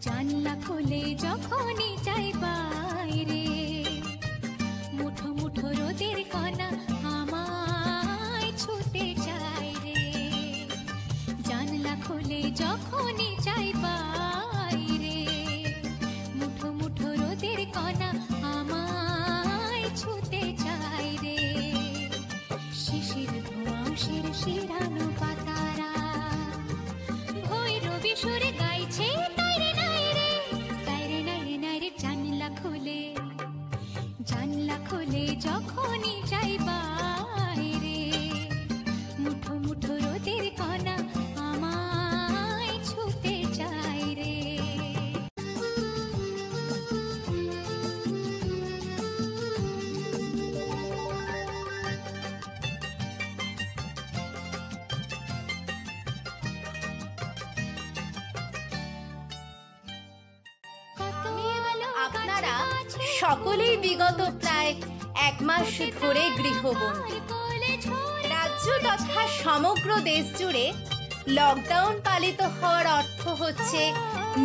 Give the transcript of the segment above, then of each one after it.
জানলা খুলে যখনই যাই বাইরে, মুঠো মুঠো রোদের কণা আমায় ছুটে যায় রে। জানলা খুলে যখনই যাই বাইরে, মুঠো মুঠো রোদের কণা আমায় ছুটে যায় রে। শিশির ধোঁয়া শিরশিরানো পাতারা ভৈরবী সুরে গাইছে যখনই যাই বাইরে, মুঠো মুঠো রোদের কণা আমায় ছুটে যায় রে। আপনারা সকলেই বিগত প্রায় এক মাস ধরে গৃহবন্দী। রাজ্য তথা সমগ্র দেশ জুড়ে লকডাউন পালিত হওয়ার অর্থ হচ্ছে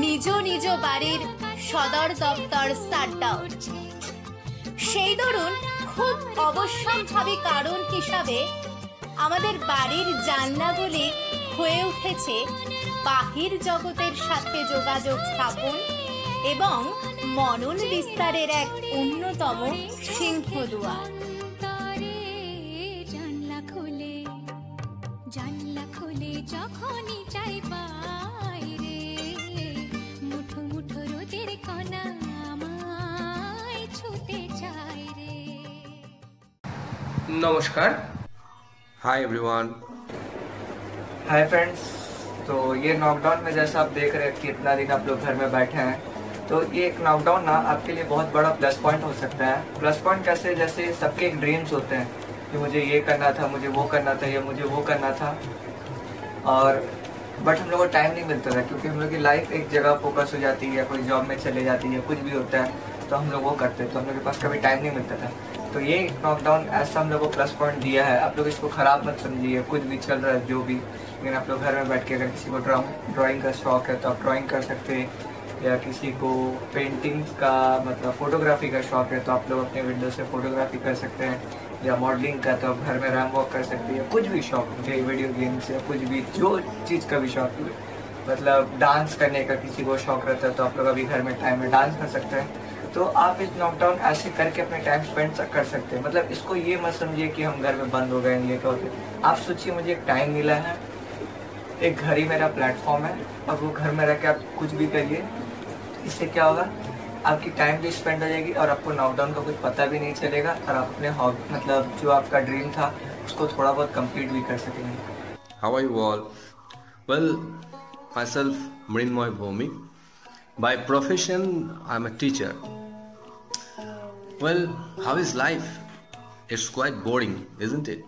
নিজ নিজ বাড়ির সদর দপ্তর শাটডাউন। সেই দরুন খুব অবশ্যম্ভাবী কারণ হিসাবে আমাদের বাড়ির জানলাগুলি হয়ে উঠেছে বাহির জগতের সাথে যোগাযোগ স্থাপন এবং মনন বিস্তারের এক অন্যতম সিংহদুয়ার। জানলা খুলে যখনই যাই বাইরে, মুঠো মুঠো রোদের কণা আমায় ছুটে যায় রে। नमस्कार। Hi everyone. Hi friends. तो ये लॉकडाउन में जैसा आप देख रहे हैं कि इतना दिन आप लोग घर में बैठे हैं, तो ये एक लॉकडाउन ना आपके लिए बहुत बड़ा प्लस पॉइंट हो सकता है। प्लस पॉइंट कैसे, जैसे सबके एक ड्रीम्स होते हैं कि मुझे ये करना था, मुझे वो करना था, या मुझे वो करना था, और बट हम लोग को टाइम नहीं मिलता था क्योंकि हम लोग की लाइफ एक जगह फोकस हो जाती है, या कोई जॉब में चले जाती है, कुछ भी होता है तो हम लोग वो करते हैं, तो हम लोग के पास कभी टाइम नहीं मिलता था। तो ये लॉकडाउन ऐसा हम लोग को प्लस पॉइंट दिया है। आप लोग इसको ख़राब मत समझिए, कुछ भी चल रहा है जो भी, लेकिन आप लोग घर में बैठ के अगर किसी को ड्राइंग का शौक है तो आप ड्राइंग कर सकते हैं, या किसी को पेंटिंग्स का मतलब फोटोग्राफी का शौक है तो आप लोग अपने विंडो से फोटोग्राफी कर सकते हैं, या मॉडलिंग का तो आप घर में रैम वॉक कर सकते हैं। कुछ भी शौक मुझे, वीडियो गेम्स या कुछ भी जो चीज़ का भी शौक है, मतलब डांस करने का किसी को शौक रहता है तो आप लोग अभी घर में टाइम में डांस कर सकते हैं। तो आप इस लॉकडाउन ऐसे करके अपने टाइम स्पेंड कर सकते हैं। मतलब इसको ये मत समझिए कि हम घर में बंद हो गए, ये क्या होते। आप सोचिए मुझे एक टाइम मिला है, एक घर ही मेरा प्लेटफॉर्म है, और वो घर में रह के आप कुछ भी करिए। इससे क्या होगा, आपकी टाइम भी स्पेंड हो जाएगी और आपको लॉकडाउन का कुछ पता भी नहीं चलेगा, और आप अपने हॉबी मतलब जो आपका ड्रीम था उसको थोड़ा बहुत कंप्लीट भी कर सकेंगे। How are you all? Well, myself Mrinmoy Bhomik. By profession, I'm a teacher. Well, how is life? It's quite boring, isn't it?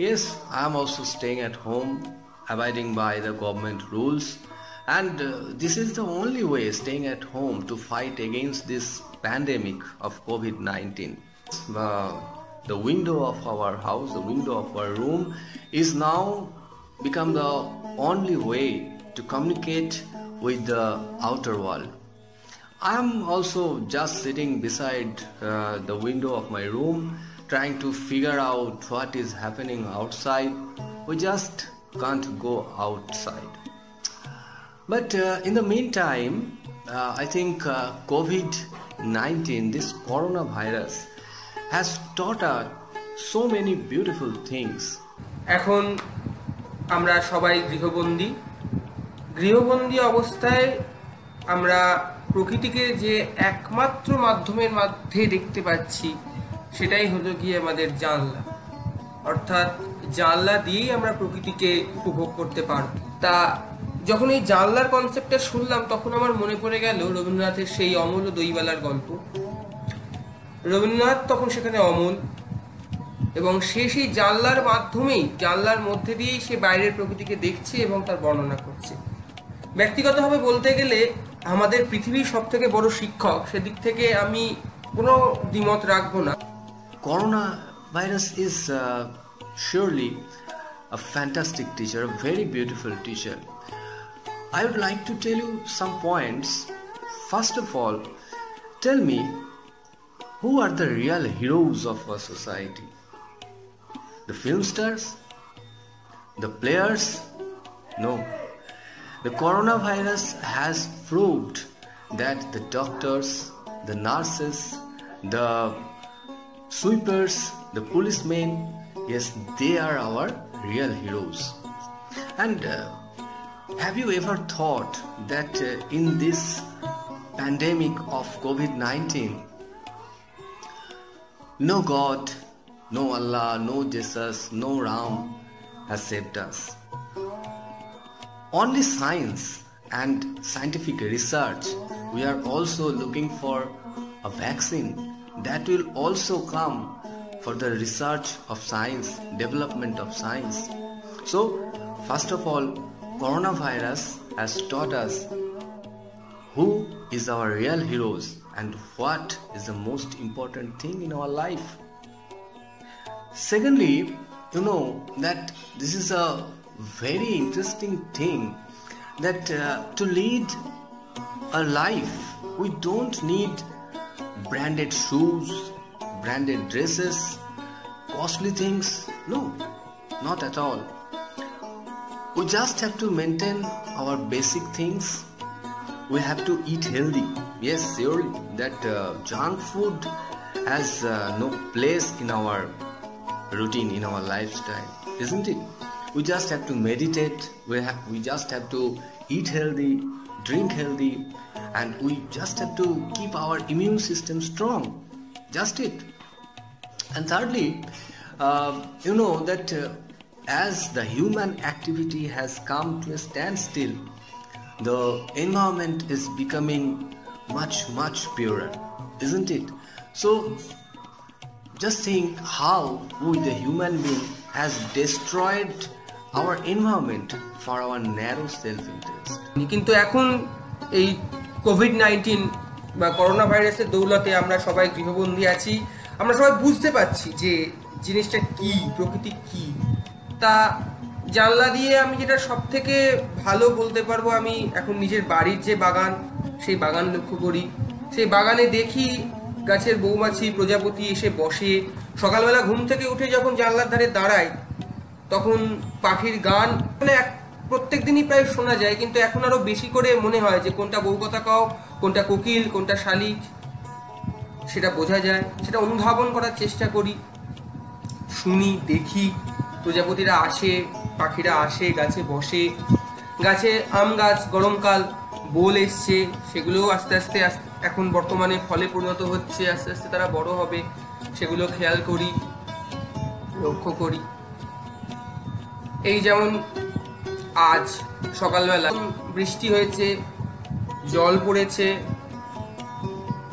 Yes, I'm also staying at home, abiding by the government rules. And this is the only way, staying at home, to fight against this pandemic of COVID-19. The window of our house, the window of our room is now become the only way to communicate with the outer world. I am also just sitting beside the window of my room, trying to figure out what is happening outside. We just can't go outside. But in the meantime, I think COVID-19, this coronavirus, has taught us so many beautiful things. এখন আমরা সবাই গৃহবন্দী অবস্থায় আমরা প্রকৃতিকে যে একমাত্র মাধ্যমের মধ্যে দেখতে পাচ্ছি সেটাই হলো গিয়ে আমাদের জানলা। অর্থাৎ জানলা দিয়েই আমরা প্রকৃতিকে উপভোগ করতে পারব। তা যখন এই জানলার কনসেপ্টটা শুনলাম তখন আমার মনে পড়ে গেল রবীন্দ্রনাথের সেই অমল ও দইওয়ালার গল্প। রবীন্দ্রনাথ তখন সেখানে অমল, এবং সে সেই জানলার মাধ্যমেই, জানলার মধ্যে দিয়েই সে বাইরের প্রকৃতিকে দেখছে এবং তার বর্ণনা করছে। ব্যক্তিগতভাবে বলতে গেলে আমাদের পৃথিবীর সব থেকে বড় শিক্ষক, সেদিক থেকে আমি কোনো দ্বিমত রাখবো না। Coronavirus is surely a fantastic teacher, a very beautiful teacher. I would like to tell you some points. First of all, tell me, who are the real heroes of our society? The film stars? The players? No. The coronavirus has proved that the doctors, the nurses, the sweepers, the policemen, yes, they are our real heroes. And have you ever thought that in this pandemic of COVID-19, no God, no Allah, no Jesus, no Ram has saved us? Only science and scientific research. We are also looking for a vaccine that will also come for the research of science, development of science. So, first of all, coronavirus has taught us who is our real heroes and what is the most important thing in our life. Secondly, you know that this is a very interesting thing, that to lead a life we don't need branded shoes, branded dresses, costly things. No, not at all. We just have to maintain our basic things. We have to eat healthy. Yes, surely that junk food has no place in our routine, in our lifestyle, isn't it? We just have to meditate, we just have to eat healthy, drink healthy, and we just have to keep our immune system strong. Just it. And thirdly, you know that as the human activity has come to a standstill, the environment is becoming much purer, isn't it? So just think how we, the human being, has destroyed our environment for our narrow self-interest. কিন্তু এখন এই COVID-19 বা corona ভাইরাসের দৌলতে আমরা সবাই গৃহবন্দী আছি। আমরা সবাই বুঝতে পারছি যে জিনিসটা কি, প্রকৃতি কি। তা জানলা দিয়ে আমি যেটা সব থেকে ভালো বলতে পারবো, আমি এখন নিজের বাড়ির যে বাগান, সেই বাগান লক্ষ্য করি। সেই বাগানে দেখি গাছের মৌমাছি, প্রজাপতি এসে বসে। সকালবেলা ঘুম থেকে উঠে যখন জানলার ধারে দাঁড়াই, তখন পাখির গান মানে প্রত্যেক দিনই প্রায় শোনা যায়, কিন্তু এখন আরো বেশি করে মনে হয় যে কোনটা বউ কথা কও, কোনটা কোকিল, কোনটা শালিক, সেটা বোঝা যায়। সেটা অনুধাবন করার চেষ্টা করি, শুনি, দেখি। প্রজাপতিরা আসে, পাখিরা আসে, গাছে বসে। গাছে আম গাছ, গরমকাল বোল এসছে, সেগুলোও আস্তে আস্তে এখন বর্তমানে ফলে পরিণত হচ্ছে। আস্তে আস্তে তারা বড় হবে, সেগুলো খেয়াল করি, লক্ষ্য করি। এই যেমন আজ সকালবেলা বৃষ্টি হয়েছে, জল পড়েছে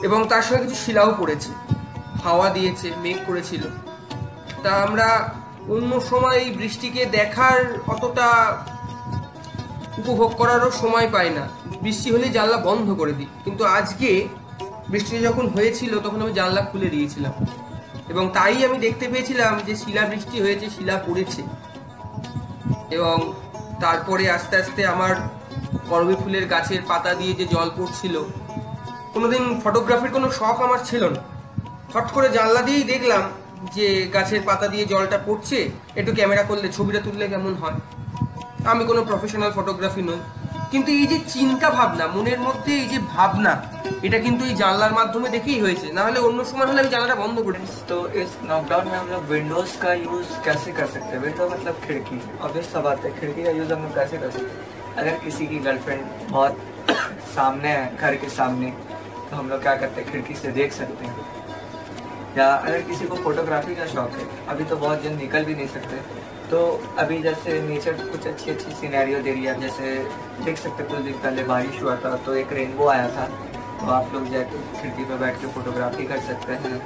এবং তার সঙ্গে কিছু শিলাও পড়েছে, হাওয়া দিয়েছে, মেঘ করেছিল। তা আমরা অন্য সময় এই বৃষ্টিকে দেখার, অতটা উপভোগ করারও সময় পাই না। বৃষ্টি হলে জানলা বন্ধ করে দিই, কিন্তু আজকে বৃষ্টি যখন হয়েছিল তখন আমি জানলা খুলে দিয়েছিলাম এবং তাই আমি দেখতে পেয়েছিলাম যে শিলা বৃষ্টি হয়েছে, শিলা পড়েছে। এবং তারপরে আস্তে আস্তে আমার করবী ফুলের গাছের পাতা দিয়ে যে জল পড়ছিল, কোনোদিন ফটোগ্রাফির কোনো শখ আমার ছিল না। হট করে জানলা দিয়েই দেখলাম যে গাছের পাতা দিয়ে জলটা পড়ছে, একটু ক্যামেরা করলে, ছবিটা তুললে কেমন হয়। আমি কোনো প্রফেশনাল ফটোগ্রাফি নই, কিন্তু এই যে চিন্তা ভাবনা, মনের মধ্যে এই যে ভাবনা, এটা কিন্তু এই জানলার মাধ্যমে দেখেই হয়েছে। না হলে অন্য সময় হলে আমি জানলাটা বন্ধ করে দিই। तो इस लॉकडाउन में हम लोग विंडोज का यूज कैसे कर सकते हैं? तो मतलब खिड़की, ऑब्वियस सा बात है, खिड़की का यूज हम लोग कैसे कर सकते हैं? अगर किसी की गर्लफ्रेंड बहुत सामने है, घर के सामने, तो हम लोग क्या करते हैं, खिड़की से देख सकते हैं। या अगर किसी को फोटोग्राफी का शौक है, अभी तो बहुत जन निकल भी नहीं सकते, तो अभी जैसे नेचर कुछ अच्छी सिनेरियो दे रही है। जैसे देख सकते कुछ दिन पहले बारिश हुआ था, तो एक रेनबो आया था, तो आप लोग जाके खिड़की पर बैठ के फोटोग्राफी कर सकते हैं।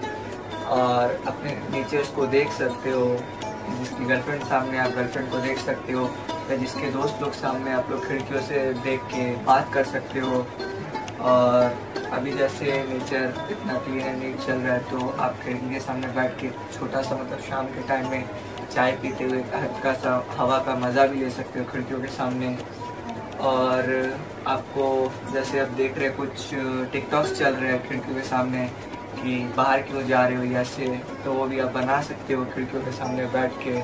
और अपने नेचर्स को देख सकते हो। जिसकी गर्लफ्रेंड सामने, आप गर्लफ्रेंड को देख सकते हो, या जिसके दोस्त लोग सामने, आप लोग खिड़कियों से देख के बात कर सकते हो। और अभी जैसे नेचर इतना क्लीन एंड नीट चल रहा है, तो आप खिड़की के सामने बैठ के छोटा सा मतलब शाम के टाइम में चाय पीते हुए हल्का सा हवा का मज़ा भी ले सकते हो खिड़कियों के सामने। और आपको जैसे आप देख रहे कुछ टिकटॉक्स चल रहे हैं खिड़कियों के सामने कि बाहर क्यों जा रहे हो ऐसे, तो वो भी आप बना सकते हो खिड़कियों के सामने बैठ के।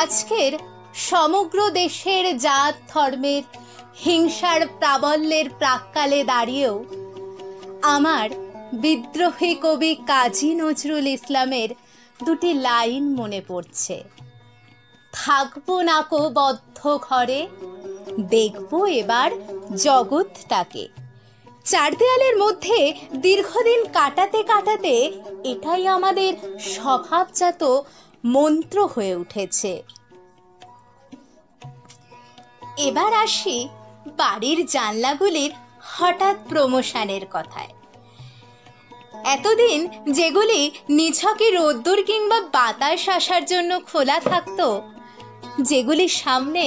আজকের সমগ্র দেশের জাত ধর্মের হিংসার প্রাবল্যের প্রাক্কালে দাঁড়িয়েও আমার বিদ্রোহী কবি কাজী নজরুল ইসলামের দুটি লাইন মনে পড়ছে। থাকবো নাকো বদ্ধ ঘরে, দেখবো এবার জগৎটাকে। চার দেয়ালের মধ্যে দীর্ঘদিন কাটাতে কাটাতে এটাই আমাদের স্বভাবজাত মন্ত্র হয়ে উঠেছে। এবার আসি বাড়ির জানলাগুলির হঠাৎ প্রমোশনের কথায়। এতদিন যেগুলি নিছকই রোদ্দুর কিংবা বাতাস আসার জন্য খোলা থাকতো, যেগুলি সামনে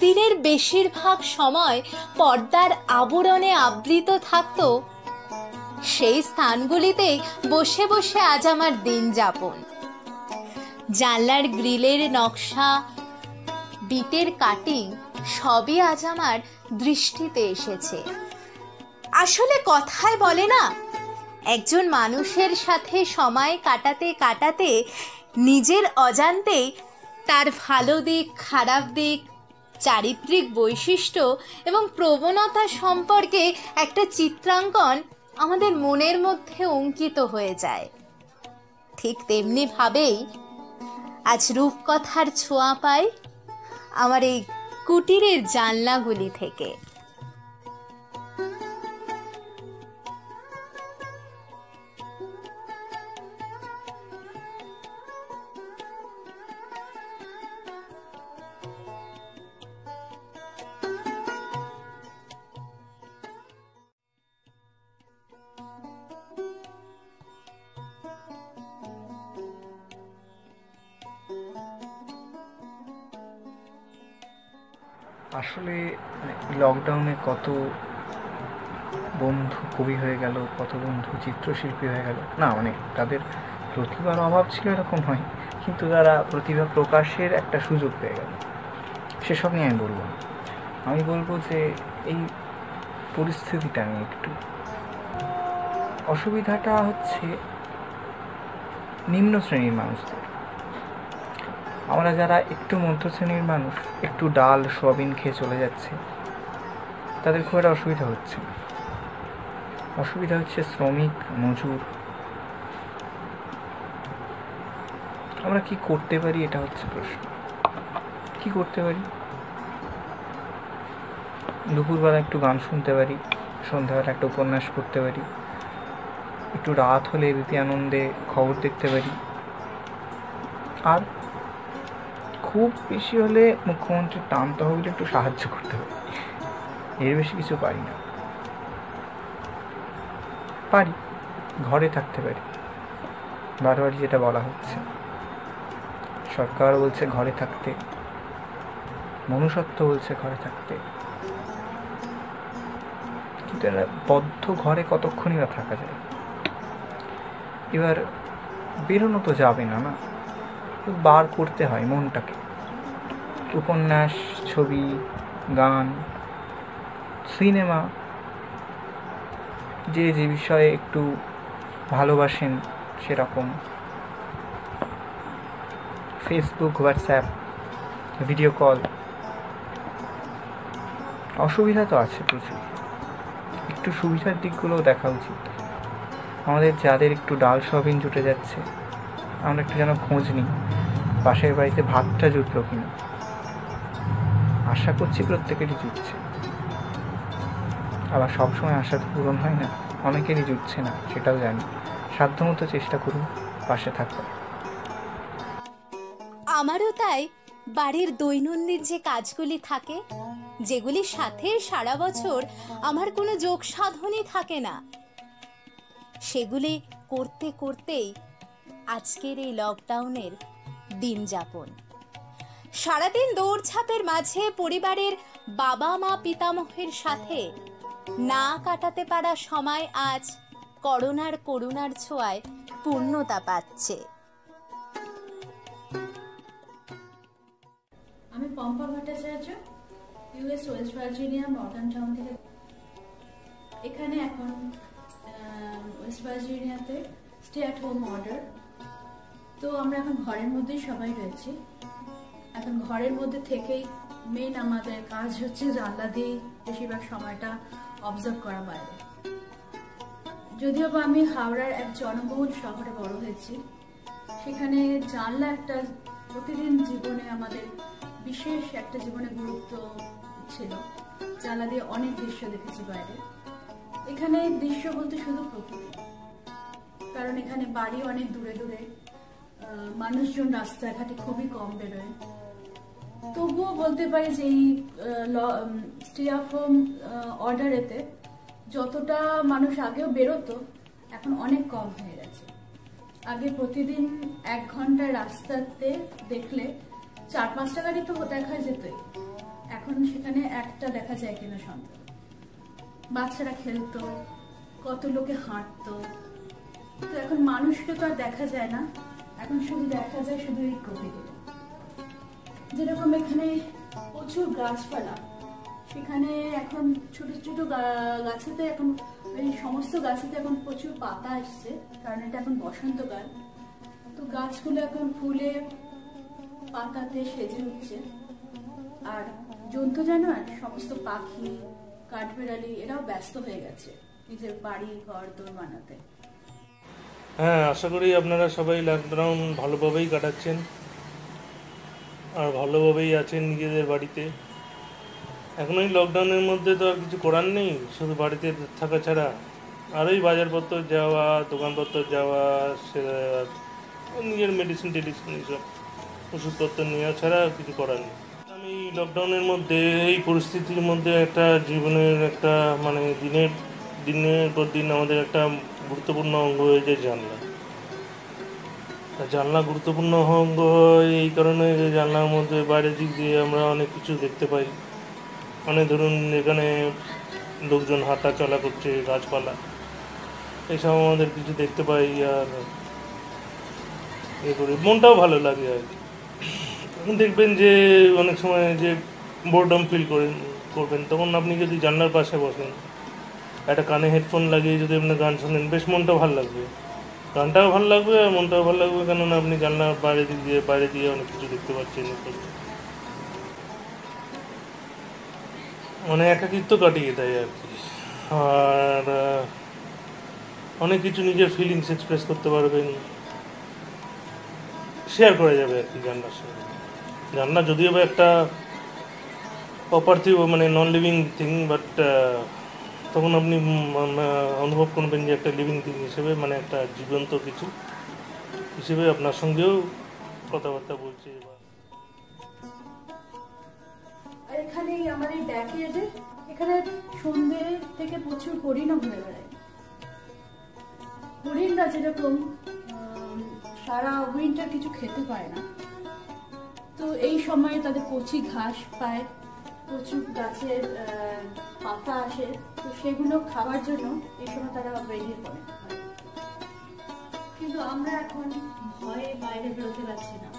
দিনের বেশিরভাগ সময় পর্দার আবরণে আবৃত থাকতো, সেই স্থানগুলিতেই বসে বসে আজ আমার দিন যাপন। জানলার গ্রিলের নকশা, বিটের কাটিং সবই আজ আমার দৃষ্টিতে এসেছে। আসলে কথায় বলে না, একজন মানুষের সাথে সময় কাটাতে কাটাতে নিজের অজান্তেই তার ভালো দিক, খারাপ দিক, চারিত্রিক বৈশিষ্ট্য এবং প্রবণতা সম্পর্কে একটা চিত্রাঙ্কন আমাদের মনের মধ্যে অঙ্কিত হয়ে যায়। ঠিক তেমনি ভাবেই আজ রূপকথার ছোঁয়া পাই আমার এই কুটিরের জানলাগুলি থেকে। আসলে লকডাউনে কত বন্ধু কবি হয়ে গেল, কত বন্ধু চিত্রশিল্পী হয়ে গেল। না মানে তাদের প্রতিভার অভাব ছিল এরকম নয়, কিন্তু তারা প্রতিভা প্রকাশের একটা সুযোগ পেয়ে গেল। সেসব নিয়ে আমি বলবো না, আমি বলবো যে এই পরিস্থিতিটা নিয়ে একটু অসুবিধাটা হচ্ছে নিম্ন শ্রেণীর মানুষদের। আমরা যারা একটু মধ্য শ্রেণীর মানুষ, একটু ডাল সোয়াবিন খেয়ে চলে যাচ্ছে, তাদের খুব একটা অসুবিধা হচ্ছে না। অসুবিধা হচ্ছে শ্রমিক, মজুর। আমরা কি করতে পারি, এটা হচ্ছে প্রশ্ন। কি করতে পারি? দুপুরবেলা একটু গান শুনতে পারি, সন্ধ্যাবেলা একটা উপন্যাস পড়তে পারি, একটু রাত হলে এবিপি আনন্দে খবর দেখতে পারি, আর খুব বেশি হলে মুখ্যমন্ত্রীর টান তহবিলে একটু সাহায্য করতে হবে। এর বেশি কিছু পারি না। পারি, ঘরে থাকতে পারি। বারবারই যেটা বলা হচ্ছে, সরকার বলছে ঘরে থাকতে, মনুষ্যত্ব বলছে ঘরে থাকতে, কিন্তু এরা বদ্ধ ঘরে কতক্ষণই বা থাকা যায়? এবার বেরোনো তো যাবে না, না বার করতে হয় মনটাকে। উপন্যাস, ছবি, গান, সিনেমা, যে যে বিষয়ে একটু ভালোবাসেন সেরকম, ফেসবুক, হোয়াটসঅ্যাপ, ভিডিও কল। অসুবিধা তো আছে প্রচুর, একটু সুবিধার দিকগুলোও দেখা উচিত। আমাদের যাদের একটু ডাল সোয়াবিন জুটে যাচ্ছে, আমরা একটু যেন খোঁজ নিই পাশের বাড়িতে ভাতটা জুটলো কিনা। আশা করছি প্রত্যেকেরই জুটছে, আবার সবসময় আশা তো পূরণ হয় না, অনেকেরই জুটছে না, সেটাও জানি। সাধ্যমতো চেষ্টা করুন পাশে থাকবার। আমারও তাই বাড়ির দৈনন্দিন যে কাজগুলি থাকে, যেগুলির সাথে সারা বছর আমার কোনো যোগ সাধনই থাকে না, সেগুলি করতে করতেই আজকের এই লকডাউনের দিন যাপন। সারাদিন দৌড়ঝাঁপের মাঝে পরিবারের বাবা মা পিতামহের সাথে না কাটাতে পারা সময় আজ করোনার ছোঁয়ায় পূর্ণতা পাচ্ছে। আমি Pampa Bhattacharya, US West Virginia Morgantown থেকে। এখানে এখন ওয়েস্ট ভার্জিনিয়াতে স্টে অ্যাট হোম অর্ডার, তো আমরা এখন ঘরের মধ্যেই সবাই রয়েছি। এখন ঘরের মধ্যে থেকেই মেইন আমাদের কাজ হচ্ছে জানলা দিয়ে বেশিরভাগ সময়টা অবজার্ভ করা বাইরে। যদিও বা আমি হাওড়ার এক জনবহুল শহরে বড় হয়েছি, সেখানে জানলা একটা প্রতিদিন জীবনে আমাদের বিশেষ একটা জীবনে গুরুত্ব ছিল। জানলা দিয়ে অনেক দৃশ্য দেখেছি বাইরে। এখানে দৃশ্য বলতে শুধু প্রকৃতি, কারণ এখানে বাড়ি অনেক দূরে দূরে, মানুষজন রাস্তাঘাটে খুবই কম বেরোয়। তবুও বলতে পারি যে এই স্টে অ্যাট হোম অর্ডারেতে যতটা মানুষ আগেও বেরোতো এখন অনেক কম হয়ে গেছে। আগে প্রতিদিন 1 ঘন্টা রাস্তাতে দেখলে 4-5টা গাড়ি তো দেখা যেতই, এখন সেখানে একটা দেখা যায় কিনা সন্দেহ। বাচ্চারা খেলতো, কত লোকে হাঁটতো, তো এখন মানুষকে তো আর দেখা যায় না, এখন শুধু দেখা যায় শুধু এই প্রকৃতিটা। যেরকম এখানে প্রচুর গাছপালা, সেখানে এখন ছোট ছোট গাছেতে এখন এই সমস্ত গাছেতে এখন প্রচুর পাতা আসছে, কারণ এটা এখন বসন্তকাল। তো গাছগুলো এখন ফুলে পাতাতে সেজে উঠছে। আর জন্তু জানোয়ার, সমস্ত পাখি, কাঠবেড়ালি এরাও ব্যস্ত হয়ে গেছে নিজের বাড়ি ঘর দোর বানাতে। হ্যাঁ, আশা করি আপনারা সবাই লকডাউন ভালোভাবেই কাটাচ্ছেন আর ভালোভাবেই আছেন নিজেদের বাড়িতে। এখন এই লকডাউনের মধ্যে তো আর কিছু করার নেই, শুধু বাড়িতে থাকা ছাড়া। আর ওই বাজারপত্র যাওয়া, দোকানপত্র যাওয়া, সে নিজের মেডিসিন টেডিসিন এইসব ওষুধপত্র নেওয়া ছাড়া আর কিছু করার নেই। আমি লকডাউনের মধ্যে এই পরিস্থিতির মধ্যে একটা জীবনের একটা মানে দিনের পর দিন আমাদের একটা গুরুত্বপূর্ণ অঙ্গ হয়ে যায় জানলা। জানলা গুরুত্বপূর্ণ অঙ্গ হয় এই কারণে যে জানলার মধ্যে বাইরের দিক দিয়ে আমরা অনেক কিছু দেখতে পাই। মানে ধরুন এখানে লোকজন হাঁটা চলা করছে, গাছপালা এইসব আমাদের কিছু দেখতে পাই, আর এ করে মনটাও ভালো লাগে আর কি। এখন দেখবেন যে অনেক সময় যে বোরডম ফিল করবেন, তখন আপনি যদি জানলার পাশে বসেন, একটা কানে হেডফোন লাগিয়ে যদি আপনি গান শোনেন, বেশ মনটা ভালো লাগবে, গানটাও ভালো লাগবে আর মনটাও ভালো লাগবে, কেননা আপনি জানলার বাইরে দিয়ে অনেক কিছু দেখতে পাচ্ছেন। মানে একাকিত্ব কাটিয়ে দেয় আর কি। আর অনেক কিছু নিজের ফিলিংস এক্সপ্রেস করতে পারবেন, শেয়ার করা যাবে আর কি জানলার সঙ্গে। জানলা যদিও বা একটা অপার্থিব মানে নন লিভিং থিং, বাট তখন আপনি অনুভব করবেন যে একটা লিভিং থিং হিসেবে, মানে একটা জীবন্ত কিছু হিসেবে আপনার সঙ্গেও কথাবার্তা বলছে। আর এখানে আমার এই ব্যাকইয়ার্ডে এখানে সন্ধ্যে থেকে প্রচুর হরিণও ঘুরে বেড়ায়। হরিণরা যেরকম সারা উইন্টার কিছু খেতে পায় না, তো এই সময় তাদের কচি ঘাস পায়, প্রচুর গাছের পাতা আসে, তো সেগুলো খাওয়ার জন্য এই সময় তারা বেরিয়ে পড়ে। কিন্তু আমরা এখন ভয়ে বাইরে বেরোতে পারছি না।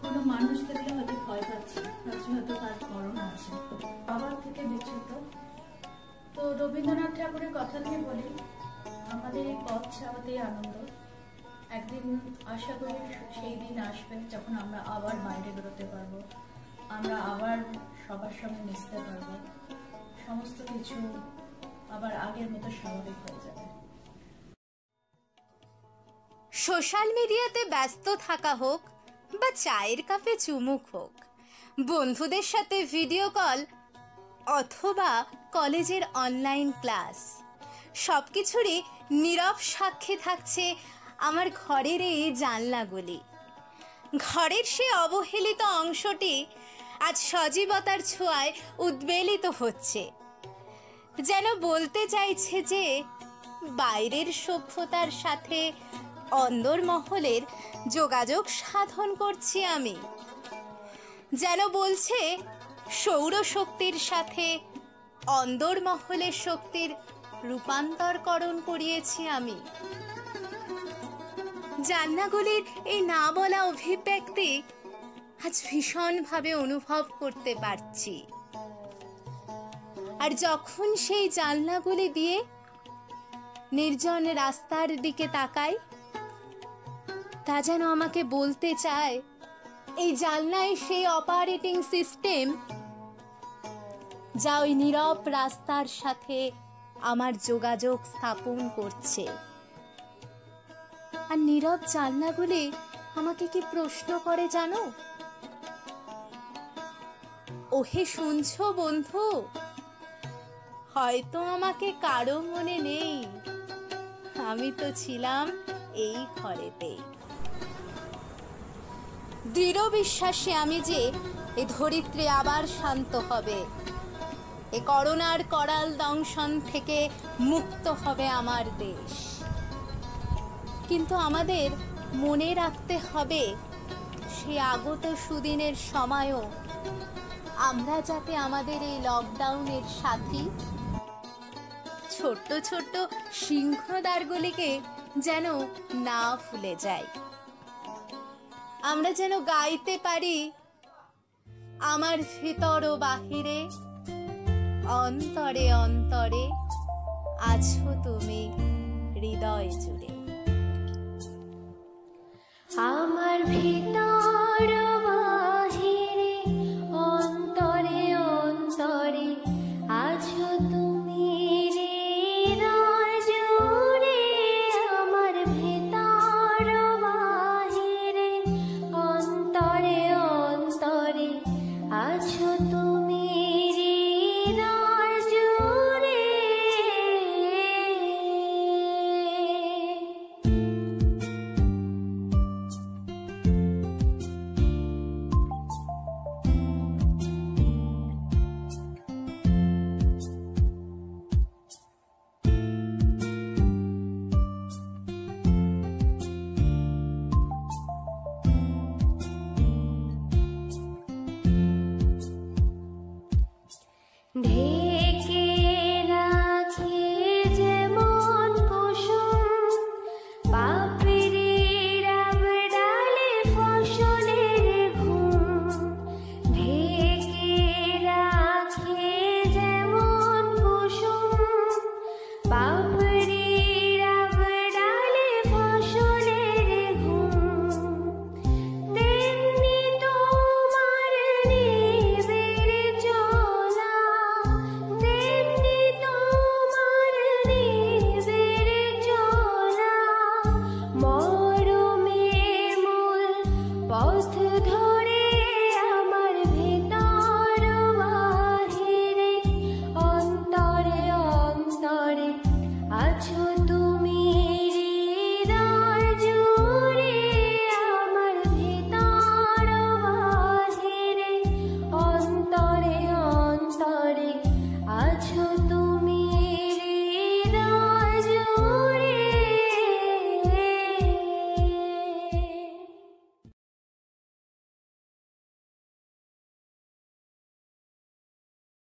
কোনো মানুষ দেখলে হয়তো ভয় পাচ্ছি, ভাবছি হয়তো তার করোনা আছে, বাবার থেকে বিচ্যুত। তো রবীন্দ্রনাথ ঠাকুরের কথা নিয়ে বলি, আমাদের এই পথ চাওয়াতেই আনন্দ। একদিন আশা করি সেই দিন আসবে যখন আমরা আবার বাইরে বেরোতে পারবো, আমরা আবার সবার সঙ্গে মিশতে পারবো, সমস্ত কিছু আবার আগের মতো স্বাভাবিক হয়ে যাবে। সোশ্যাল মিডিয়াতে ব্যস্ত থাকা হোক বা চায়ের কাপে চুমুক হোক, বন্ধুদের সাথে ভিডিও কল অথবা কলেজের অনলাইন ক্লাস, সব কিছুরই নীরব সাক্ষী থাকছে আমার ঘরের এই জানলাগুলি। ঘরের সে অবহেলিত অংশটি আজ সজীবতার ছোঁয়ায় উদ্বেলিত হচ্ছে, যেন বলতে চাইছে যে বাইরের সভ্যতার সাথে অন্দরমহলের যোগাযোগ সাধন করছি আমি। যেন বলছে সৌরশক্তির সাথে অন্দরমহলের শক্তির রূপান্তরকরণ করিয়েছি আমি। জান্নাগুলির এই না বলা অভিব্যক্তি আজ ভীষণভাবে অনুভব করতে পারছি। আর যখন সেই জানলাগুলি দিয়ে নির্জন রাস্তার দিকে তাকাই, তা যেন আমাকে বলতে চায় এই জানলায় সেই অপারেটিং সিস্টেম যা ওই নীরব রাস্তার সাথে আমার যোগাযোগ স্থাপন করছে। আর নীরব জানলাগুলি আমাকে কি প্রশ্ন করে জানো? ওহে শুনছো বন্ধু, হয়তো আমাকে কারো মনে নেই, আমি তো ছিলাম এই ঘরেতেই। দৃঢ় বিশ্বাসে আমি যে এ ধরিত্রী আবার শান্ত হবে, এ করোনার করাল দংশন থেকে মুক্ত হবে আমার দেশ। কিন্তু আমাদের মনে রাখতে হবে সে আগত সুদিনের সময়ও আমরা যাতে আমাদের এই লকডাউনের সাথী ছোট্ট ছোট্ট সিংহদ্বারগুলিকে যেন না ভুলে যাই। আমরা যেন গাইতে পারি আমার ভিতর ও বাহিরে, অন্তরে অন্তরে আছো তুমি হৃদয় জুড়ে। আমার ভিতর বাহিরে, অন্তরে অন্তরে আছো তুমি হৃদয় জুড়ে। আমার ভিতর বাহিরে, অন্তরে অন্তরে আছো তুমি হৃদয় জুড়ে। ढेर